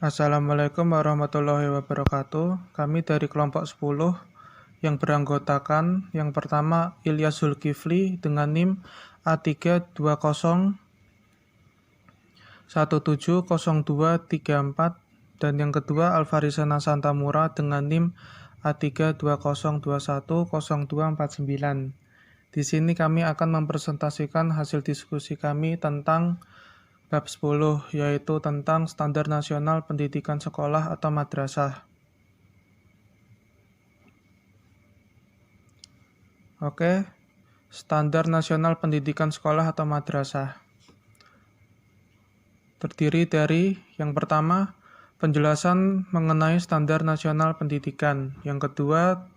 Assalamualaikum warahmatullahi wabarakatuh. Kami dari kelompok 10 yang beranggotakan yang pertama Ilyas Zulkifli dengan NIM A320170234 dan yang kedua Alvarisana Santamura dengan NIM A320210249. Di sini kami akan mempresentasikan hasil diskusi kami tentang Bab 10, yaitu tentang Standar Nasional Pendidikan Sekolah atau Madrasah. Oke, Standar Nasional Pendidikan Sekolah atau Madrasah terdiri dari yang pertama, penjelasan mengenai Standar Nasional Pendidikan. Yang kedua,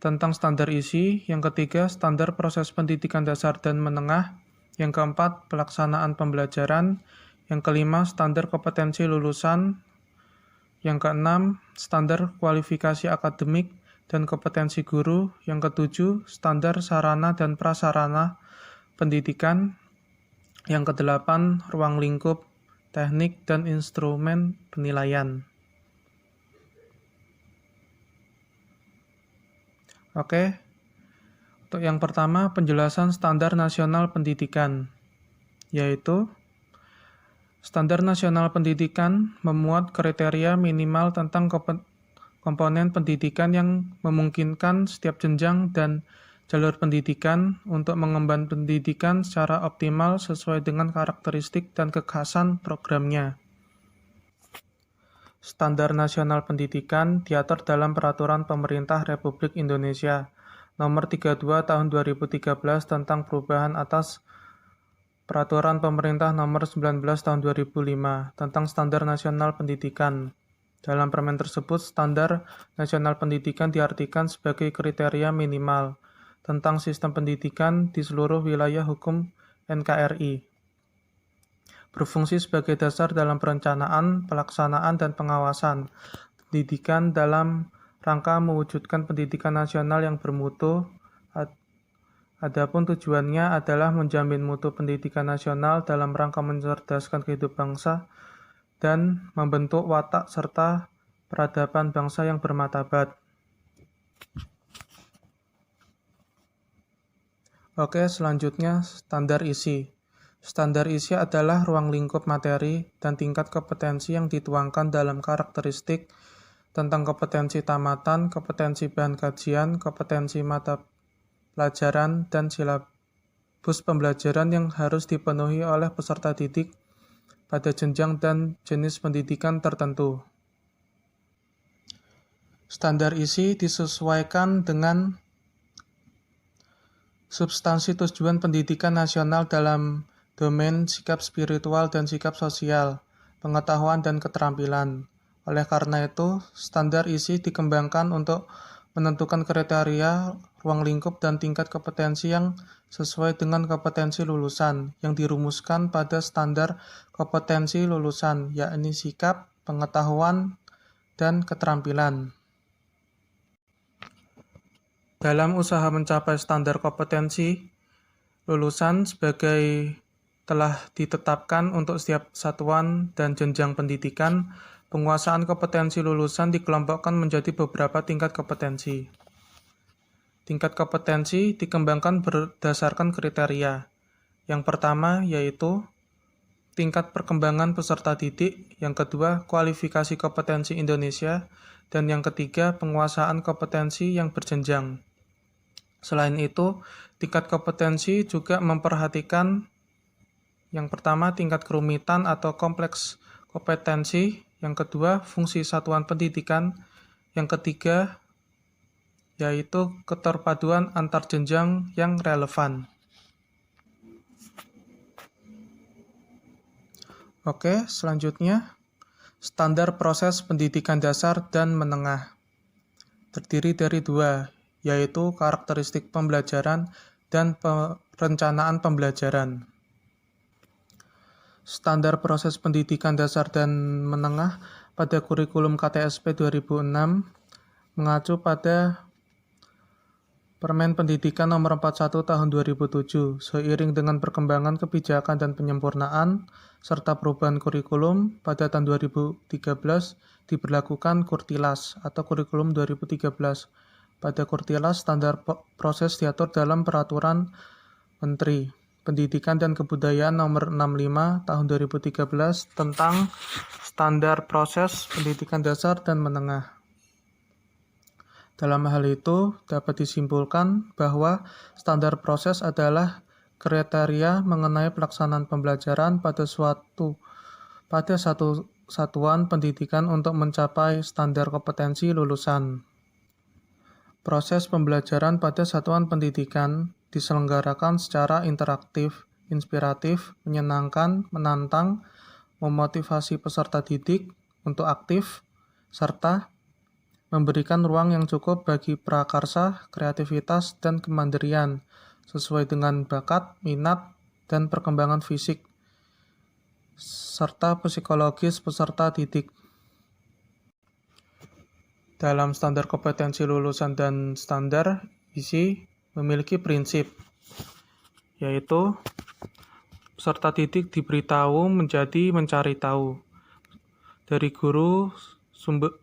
tentang standar isi. Yang ketiga, standar proses pendidikan dasar dan menengah. Yang keempat, pelaksanaan pembelajaran. Yang kelima, standar kompetensi lulusan. Yang keenam, standar kualifikasi akademik dan kompetensi guru. Yang ketujuh, standar sarana dan prasarana pendidikan. Yang kedelapan, ruang lingkup, teknik, dan instrumen penilaian. Oke, untuk yang pertama, penjelasan Standar Nasional Pendidikan, yaitu Standar Nasional Pendidikan memuat kriteria minimal tentang komponen pendidikan yang memungkinkan setiap jenjang dan jalur pendidikan untuk mengemban pendidikan secara optimal sesuai dengan karakteristik dan kekhasan programnya. Standar Nasional Pendidikan diatur dalam Peraturan Pemerintah Republik Indonesia Nomor 32 Tahun 2013 tentang perubahan atas Peraturan Pemerintah Nomor 19 Tahun 2005 tentang Standar Nasional Pendidikan. Dalam permen tersebut, Standar Nasional Pendidikan diartikan sebagai kriteria minimal tentang sistem pendidikan di seluruh wilayah hukum NKRI. Berfungsi sebagai dasar dalam perencanaan, pelaksanaan, dan pengawasan pendidikan dalam rangka mewujudkan pendidikan nasional yang bermutu. Adapun tujuannya adalah menjamin mutu pendidikan nasional dalam rangka mencerdaskan kehidupan bangsa dan membentuk watak serta peradaban bangsa yang bermartabat. Oke, selanjutnya standar isi. Standar isi adalah ruang lingkup materi dan tingkat kompetensi yang dituangkan dalam karakteristik tentang kompetensi tamatan, kompetensi bahan kajian, kompetensi mata pelajaran, dan silabus pembelajaran yang harus dipenuhi oleh peserta didik pada jenjang dan jenis pendidikan tertentu. Standar isi disesuaikan dengan substansi tujuan pendidikan nasional dalam domain sikap spiritual dan sikap sosial, pengetahuan dan keterampilan. Oleh karena itu, standar isi dikembangkan untuk menentukan kriteria, ruang lingkup, dan tingkat kompetensi yang sesuai dengan kompetensi lulusan yang dirumuskan pada standar kompetensi lulusan, yakni sikap, pengetahuan, dan keterampilan. Dalam usaha mencapai standar kompetensi lulusan sebagai telah ditetapkan untuk setiap satuan dan jenjang pendidikan, penguasaan kompetensi lulusan dikelompokkan menjadi beberapa tingkat kompetensi. Tingkat kompetensi dikembangkan berdasarkan kriteria. Yang pertama yaitu tingkat perkembangan peserta didik, yang kedua kualifikasi kompetensi Indonesia, dan yang ketiga penguasaan kompetensi yang berjenjang. Selain itu, tingkat kompetensi juga memperhatikan yang pertama tingkat kerumitan atau kompleks kompetensi, yang kedua fungsi satuan pendidikan, yang ketiga yaitu keterpaduan antar jenjang yang relevan. Oke, selanjutnya standar proses pendidikan dasar dan menengah terdiri dari dua, yaitu karakteristik pembelajaran dan perencanaan pembelajaran. Standar proses pendidikan dasar dan menengah pada kurikulum KTSP 2006 mengacu pada Permen Pendidikan Nomor 41 Tahun 2007, seiring dengan perkembangan kebijakan dan penyempurnaan, serta perubahan kurikulum, pada tahun 2013 diberlakukan Kurtilas atau Kurikulum 2013. Pada Kurtilas, standar proses diatur dalam Peraturan Menteri Pendidikan dan Kebudayaan Nomor 65 Tahun 2013 tentang standar proses pendidikan dasar dan menengah. Dalam hal itu, dapat disimpulkan bahwa standar proses adalah kriteria mengenai pelaksanaan pembelajaran pada satu satuan pendidikan untuk mencapai standar kompetensi lulusan. Proses pembelajaran pada satuan pendidikan diselenggarakan secara interaktif, inspiratif, menyenangkan, menantang, memotivasi peserta didik untuk aktif, serta memberikan ruang yang cukup bagi prakarsa, kreativitas, dan kemandirian sesuai dengan bakat, minat, dan perkembangan fisik serta psikologis peserta didik. Dalam standar kompetensi lulusan dan standar isi memiliki prinsip, yaitu peserta didik diberitahu menjadi mencari tahu. Dari guru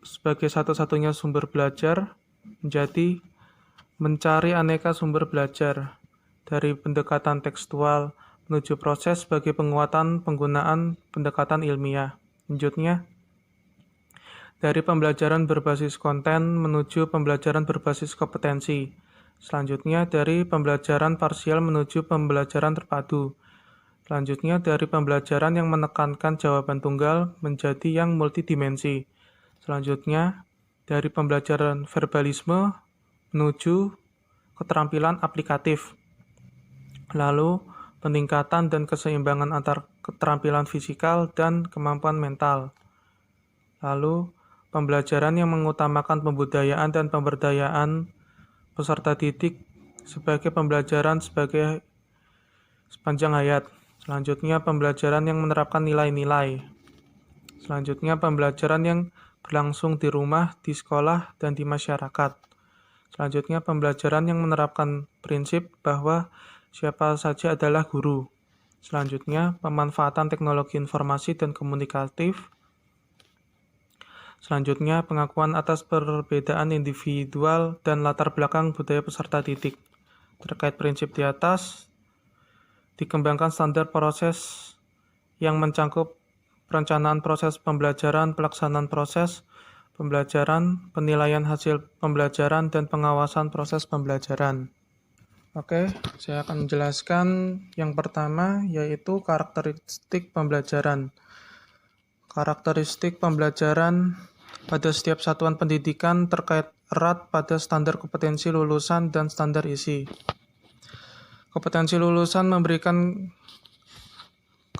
sebagai satu-satunya sumber belajar menjadi mencari aneka sumber belajar, dari pendekatan tekstual menuju proses sebagai penguatan penggunaan pendekatan ilmiah. Lanjutnya, dari pembelajaran berbasis konten menuju pembelajaran berbasis kompetensi. Selanjutnya, dari pembelajaran parsial menuju pembelajaran terpadu. Selanjutnya, dari pembelajaran yang menekankan jawaban tunggal menjadi yang multidimensi. Selanjutnya, dari pembelajaran verbalisme menuju keterampilan aplikatif. Lalu, peningkatan dan keseimbangan antar keterampilan fisikal dan kemampuan mental. Lalu, pembelajaran yang mengutamakan pembudayaan dan pemberdayaan peserta didik sebagai pembelajaran sebagai sepanjang hayat. Selanjutnya, pembelajaran yang menerapkan nilai-nilai. Selanjutnya, pembelajaran yang berlangsung di rumah, di sekolah, dan di masyarakat. Selanjutnya, pembelajaran yang menerapkan prinsip bahwa siapa saja adalah guru. Selanjutnya, pemanfaatan teknologi informasi dan komunikatif. Selanjutnya, pengakuan atas perbedaan individual dan latar belakang budaya peserta didik. Terkait prinsip di atas, dikembangkan standar proses yang mencangkup perencanaan proses pembelajaran, pelaksanaan proses pembelajaran, penilaian hasil pembelajaran, dan pengawasan proses pembelajaran. Oke, saya akan menjelaskan yang pertama, yaitu karakteristik pembelajaran. Karakteristik pembelajaran pada setiap satuan pendidikan terkait erat pada standar kompetensi lulusan dan standar isi. Kompetensi lulusan memberikan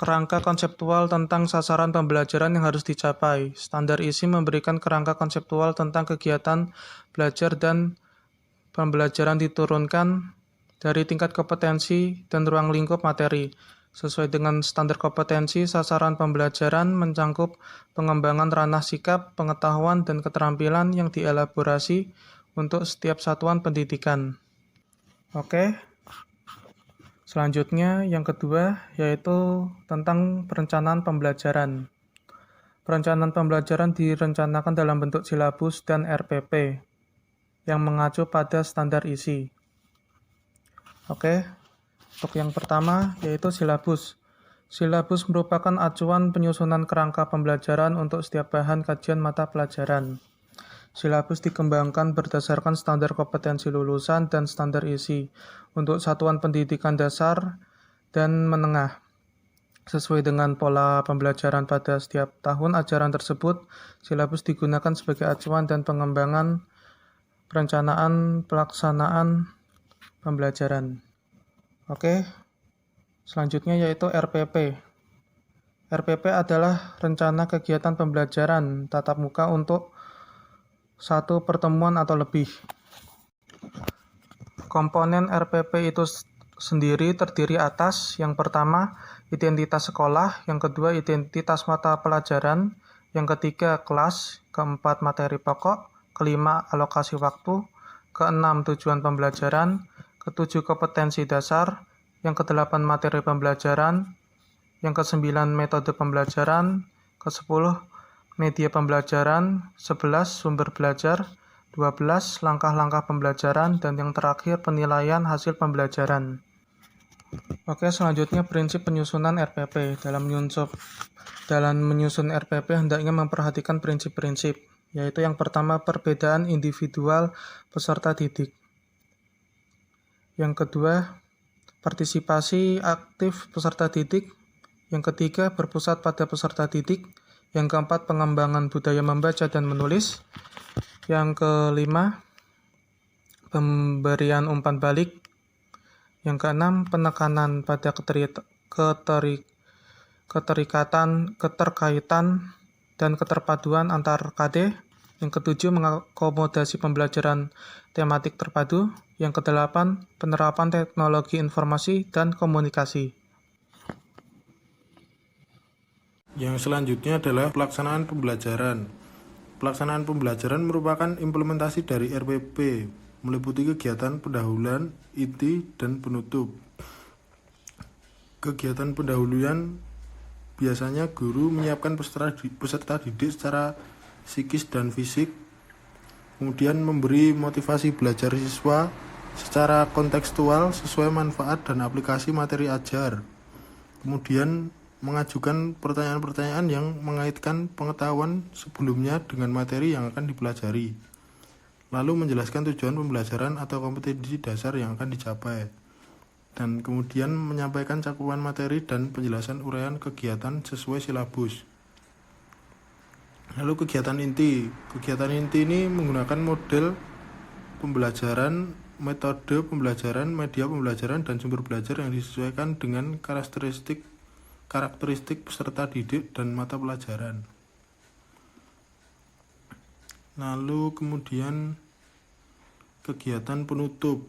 kerangka konseptual tentang sasaran pembelajaran yang harus dicapai. Standar isi memberikan kerangka konseptual tentang kegiatan belajar dan pembelajaran diturunkan dari tingkat kompetensi dan ruang lingkup materi. Sesuai dengan standar kompetensi, sasaran pembelajaran mencangkup pengembangan ranah sikap, pengetahuan, dan keterampilan yang dielaborasi untuk setiap satuan pendidikan. Oke. Selanjutnya, yang kedua, yaitu tentang perencanaan pembelajaran. Perencanaan pembelajaran direncanakan dalam bentuk silabus dan RPP yang mengacu pada standar isi. Oke, untuk yang pertama, yaitu silabus. Silabus merupakan acuan penyusunan kerangka pembelajaran untuk setiap bahan kajian mata pelajaran. Silabus dikembangkan berdasarkan standar kompetensi lulusan dan standar isi untuk satuan pendidikan dasar dan menengah. Sesuai dengan pola pembelajaran pada setiap tahun ajaran tersebut, silabus digunakan sebagai acuan dan pengembangan perencanaan pelaksanaan pembelajaran. Oke, selanjutnya yaitu RPP. RPP adalah rencana kegiatan pembelajaran tatap muka untuk satu pertemuan atau lebih. Komponen RPP itu sendiri terdiri atas yang pertama, identitas sekolah, yang kedua, identitas mata pelajaran, yang ketiga, kelas, keempat, materi pokok, kelima, alokasi waktu, keenam tujuan pembelajaran, ketujuh kompetensi dasar, yang kedelapan materi pembelajaran, yang kesembilan metode pembelajaran, kesepuluh media pembelajaran, 11 sumber belajar, 12 langkah-langkah pembelajaran, dan yang terakhir penilaian hasil pembelajaran. Oke, selanjutnya prinsip penyusunan RPP. Dalam menyusun RPP hendaknya memperhatikan prinsip-prinsip, yaitu yang pertama perbedaan individual peserta didik. Yang kedua, partisipasi aktif peserta didik. Yang ketiga, berpusat pada peserta didik. Yang keempat, pengembangan budaya membaca dan menulis. Yang kelima, pemberian umpan balik. Yang keenam, penekanan pada keterkaitan dan keterpaduan antar KD. Yang ketujuh, mengakomodasi pembelajaran tematik terpadu. Yang kedelapan, penerapan teknologi informasi dan komunikasi. Yang selanjutnya adalah pelaksanaan pembelajaran. Pelaksanaan pembelajaran merupakan implementasi dari RPP, meliputi kegiatan pendahuluan, inti, dan penutup. Kegiatan pendahuluan biasanya guru menyiapkan peserta didik secara psikis dan fisik, kemudian memberi motivasi belajar siswa secara kontekstual sesuai manfaat dan aplikasi materi ajar, kemudian mengajukan pertanyaan-pertanyaan yang mengaitkan pengetahuan sebelumnya dengan materi yang akan dipelajari, lalu menjelaskan tujuan pembelajaran atau kompetensi dasar yang akan dicapai, dan kemudian menyampaikan cakupan materi dan penjelasan uraian kegiatan sesuai silabus. Lalu kegiatan inti ini menggunakan model pembelajaran, metode pembelajaran, media pembelajaran, dan sumber belajar yang disesuaikan dengan karakteristik peserta didik dan mata pelajaran. Lalu kemudian kegiatan penutup.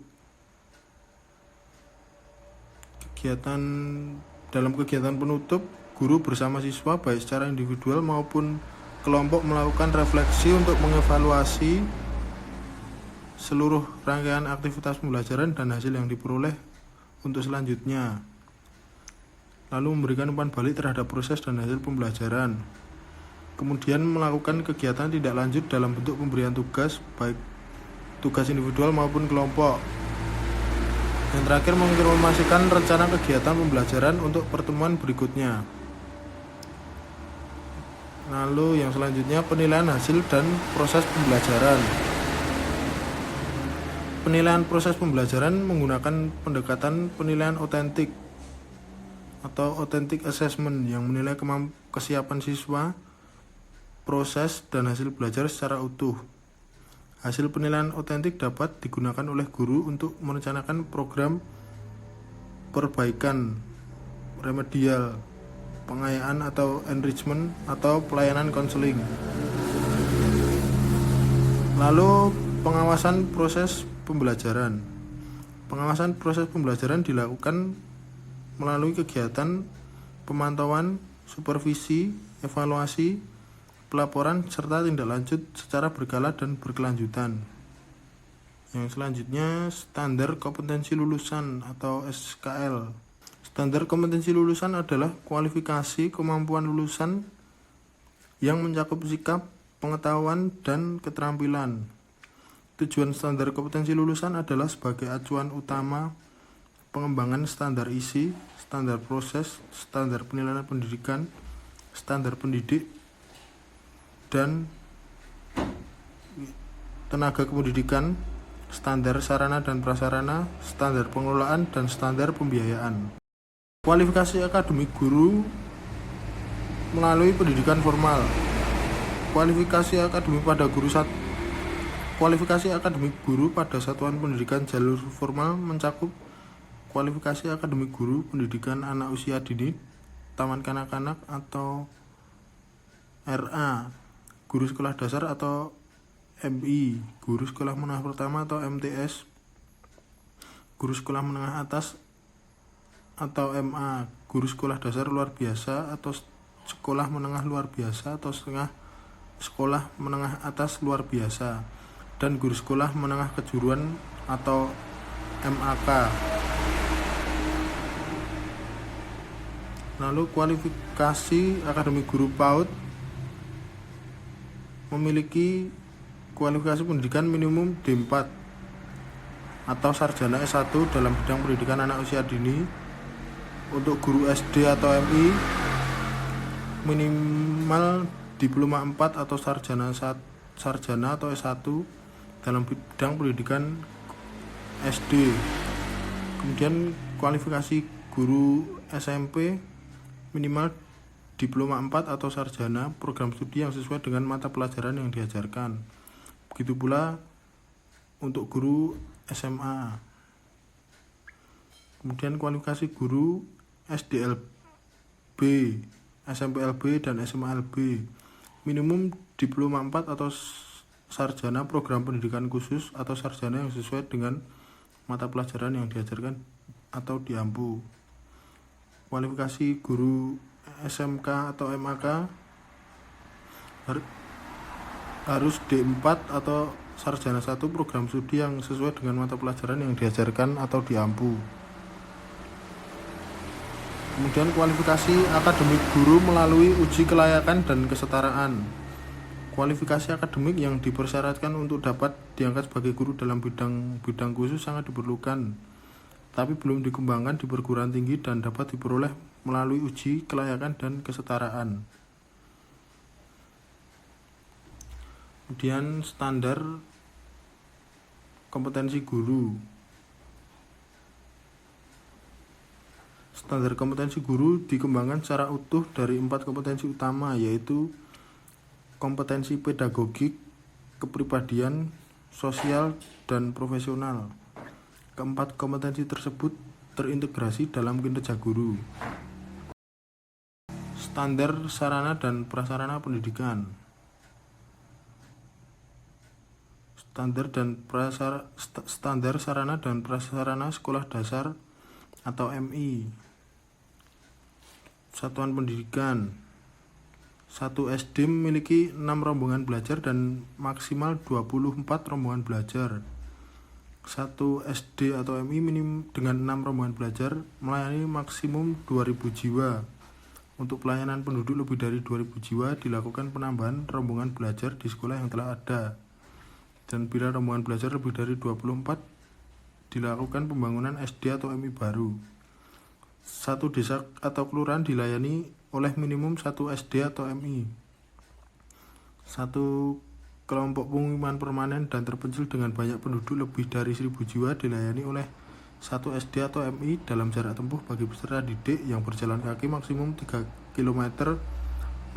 Dalam kegiatan penutup, guru bersama siswa baik secara individual maupun kelompok melakukan refleksi untuk mengevaluasi seluruh rangkaian aktivitas pembelajaran dan hasil yang diperoleh untuk selanjutnya. Lalu memberikan umpan balik terhadap proses dan hasil pembelajaran. Kemudian melakukan kegiatan tindak lanjut dalam bentuk pemberian tugas, baik tugas individual maupun kelompok. Yang terakhir, menginformasikan rencana kegiatan pembelajaran untuk pertemuan berikutnya. Lalu yang selanjutnya, penilaian hasil dan proses pembelajaran. Penilaian proses pembelajaran menggunakan pendekatan penilaian otentik atau authentic assessment yang menilai kesiapan siswa, proses, dan hasil belajar secara utuh. Hasil penilaian otentik dapat digunakan oleh guru untuk merencanakan program perbaikan, remedial, pengayaan atau enrichment, atau pelayanan konseling. Lalu pengawasan proses pembelajaran. Pengawasan proses pembelajaran dilakukan melalui kegiatan pemantauan, supervisi, evaluasi, pelaporan, serta tindak lanjut secara berkala dan berkelanjutan. Yang selanjutnya, standar kompetensi lulusan atau SKL. Standar kompetensi lulusan adalah kualifikasi kemampuan lulusan yang mencakup sikap, pengetahuan, dan keterampilan. Tujuan standar kompetensi lulusan adalah sebagai acuan utama pengembangan standar isi, standar proses, standar penilaian pendidikan, standar pendidik, dan tenaga kependidikan, standar sarana dan prasarana, standar pengelolaan, dan standar pembiayaan. Kualifikasi akademik guru melalui pendidikan formal. Kualifikasi akademik guru pada satuan pendidikan jalur formal mencakup kualifikasi akademik guru pendidikan anak usia dini, taman kanak-kanak atau RA, guru sekolah dasar atau MI, guru sekolah menengah pertama atau MTS, guru sekolah menengah atas atau MA, guru sekolah dasar luar biasa atau sekolah menengah luar biasa atau setengah sekolah menengah atas luar biasa, dan guru sekolah menengah kejuruan atau MAK. Lalu kualifikasi akademik guru PAUD memiliki kualifikasi pendidikan minimum D4 atau sarjana S1 dalam bidang pendidikan anak usia dini. Untuk guru SD atau MI minimal diploma 4 atau sarjana atau S1 dalam bidang pendidikan SD. Kemudian kualifikasi guru SMP minimal diploma 4 atau sarjana program studi yang sesuai dengan mata pelajaran yang diajarkan. Begitu pula untuk guru SMA. Kemudian kualifikasi guru SDLB, SMPLB, dan SMALB minimum diploma 4 atau sarjana program pendidikan khusus atau sarjana yang sesuai dengan mata pelajaran yang diajarkan atau diampu. Kualifikasi guru SMK atau MAK harus D4 atau sarjana 1 program studi yang sesuai dengan mata pelajaran yang diajarkan atau diampu. Kemudian kualifikasi akademik guru melalui uji kelayakan dan kesetaraan. Kualifikasi akademik yang dipersyaratkan untuk dapat diangkat sebagai guru dalam bidang khusus sangat diperlukan, tapi belum dikembangkan di perguruan tinggi dan dapat diperoleh melalui uji kelayakan dan kesetaraan. Kemudian standar kompetensi guru. Standar kompetensi guru dikembangkan secara utuh dari 4 kompetensi utama, yaitu kompetensi pedagogik, kepribadian, sosial, dan profesional. Keempat kompetensi tersebut terintegrasi dalam kinerja guru. Standar sarana dan prasarana pendidikan. Standar sarana dan prasarana sekolah dasar atau MI. Satuan pendidikan. 1 SD memiliki 6 rombongan belajar dan maksimal 24 rombongan belajar. 1 SD atau MI minim dengan 6 rombongan belajar melayani maksimum 2.000 jiwa. Untuk pelayanan penduduk lebih dari 2.000 jiwa dilakukan penambahan rombongan belajar di sekolah yang telah ada. Dan bila rombongan belajar lebih dari 24 dilakukan pembangunan SD atau MI baru. 1 desa atau kelurahan dilayani oleh minimum 1 SD atau MI. 1 kelompok pemukiman permanen dan terpencil dengan banyak penduduk lebih dari 1.000 jiwa dilayani oleh 1 SD atau MI dalam jarak tempuh bagi peserta didik yang berjalan kaki maksimum 3 km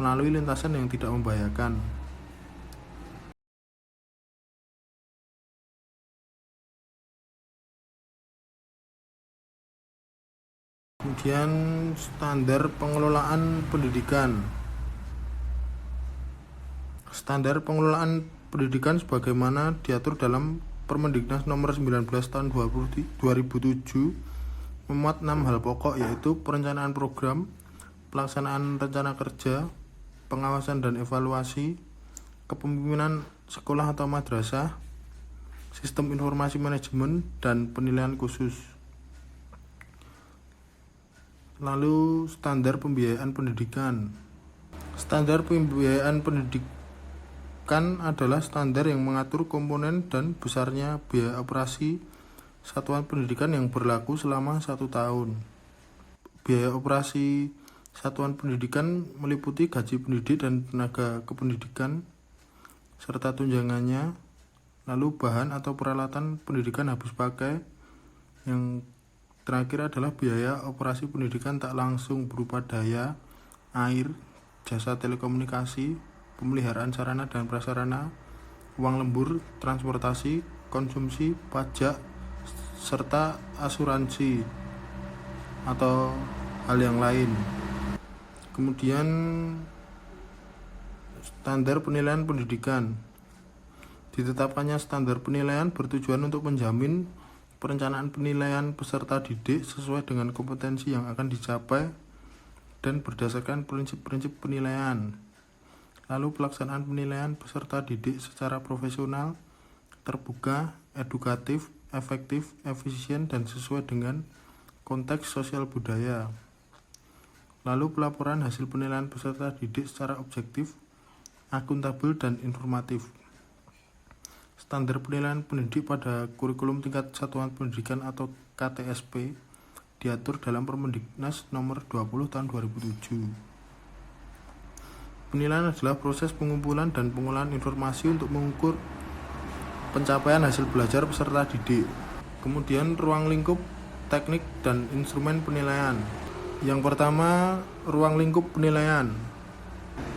melalui lintasan yang tidak membahayakan. Kemudian standar pengelolaan pendidikan. Standar pengelolaan pendidikan sebagaimana diatur dalam Permendiknas nomor 19 tahun 2007 memuat 6 hal pokok, yaitu perencanaan program, pelaksanaan rencana kerja, pengawasan dan evaluasi, kepemimpinan sekolah atau madrasah, sistem informasi manajemen, dan penilaian khusus. Lalu standar pembiayaan pendidikan. Standar pembiayaan pendidikan adalah standar yang mengatur komponen dan besarnya biaya operasi satuan pendidikan yang berlaku selama 1 tahun. Biaya operasi satuan pendidikan meliputi gaji pendidik dan tenaga kependidikan serta tunjangannya, lalu bahan atau peralatan pendidikan habis pakai. Yang terakhir adalah biaya operasi pendidikan tak langsung berupa daya, air, jasa telekomunikasi, pemeliharaan sarana dan prasarana, uang lembur, transportasi, konsumsi, pajak, serta asuransi atau hal yang lain. Kemudian standar penilaian pendidikan. Ditetapkannya standar penilaian bertujuan untuk menjamin perencanaan penilaian peserta didik sesuai dengan kompetensi yang akan dicapai dan berdasarkan prinsip-prinsip penilaian. Lalu pelaksanaan penilaian peserta didik secara profesional terbuka, edukatif, efektif, efisien, dan sesuai dengan konteks sosial budaya. Lalu pelaporan hasil penilaian peserta didik secara objektif, akuntabel, dan informatif. Standar penilaian pendidik pada kurikulum tingkat satuan pendidikan atau KTSP diatur dalam Permendiknas nomor 20 tahun 2007. Penilaian adalah proses pengumpulan dan pengolahan informasi untuk mengukur pencapaian hasil belajar peserta didik. Kemudian ruang lingkup, teknik, dan instrumen penilaian. Yang pertama, ruang lingkup penilaian.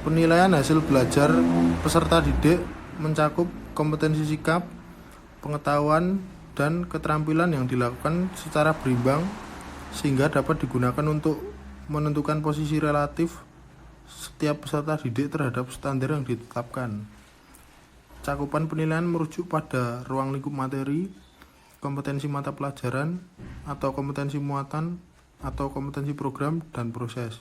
Penilaian hasil belajar peserta didik mencakup kompetensi sikap, pengetahuan, dan keterampilan yang dilakukan secara berimbang sehingga dapat digunakan untuk menentukan posisi relatif setiap peserta didik terhadap standar yang ditetapkan. Cakupan penilaian merujuk pada ruang lingkup materi, kompetensi mata pelajaran, atau kompetensi muatan, atau kompetensi program dan proses.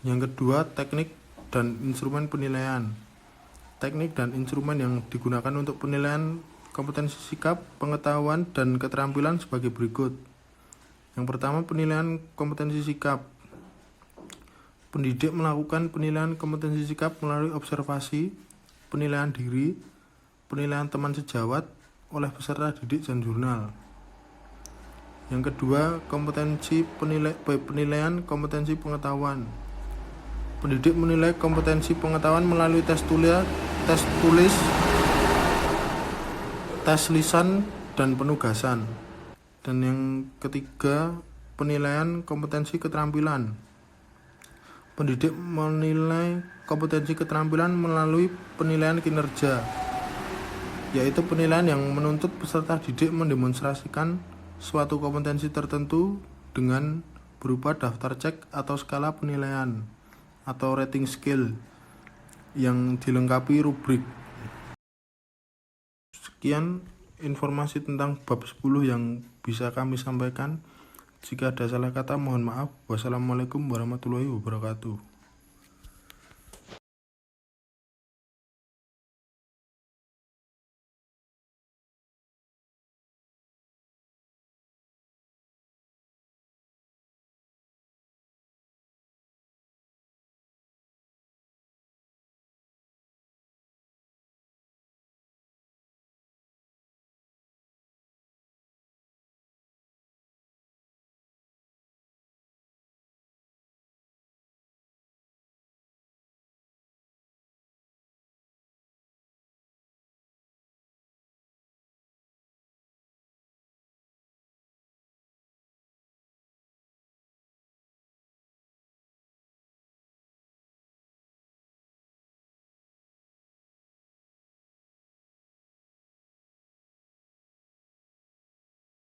Yang kedua, teknik dan instrumen penilaian. Teknik dan instrumen yang digunakan untuk penilaian kompetensi sikap, pengetahuan, dan keterampilan sebagai berikut. Yang pertama, penilaian kompetensi sikap. Pendidik melakukan penilaian kompetensi sikap melalui observasi, penilaian diri, penilaian teman sejawat oleh peserta didik dan jurnal. Yang kedua, penilaian kompetensi pengetahuan. Pendidik menilai kompetensi pengetahuan melalui tes tulis, tes lisan, dan penugasan. Dan yang ketiga, penilaian kompetensi keterampilan. Pendidik menilai kompetensi keterampilan melalui penilaian kinerja, yaitu penilaian yang menuntut peserta didik mendemonstrasikan suatu kompetensi tertentu dengan berupa daftar cek atau skala penilaian atau rating scale yang dilengkapi rubrik. Sekian informasi tentang bab 10 yang bisa kami sampaikan. Jika ada salah kata mohon maaf. Wassalamualaikum warahmatullahi wabarakatuh.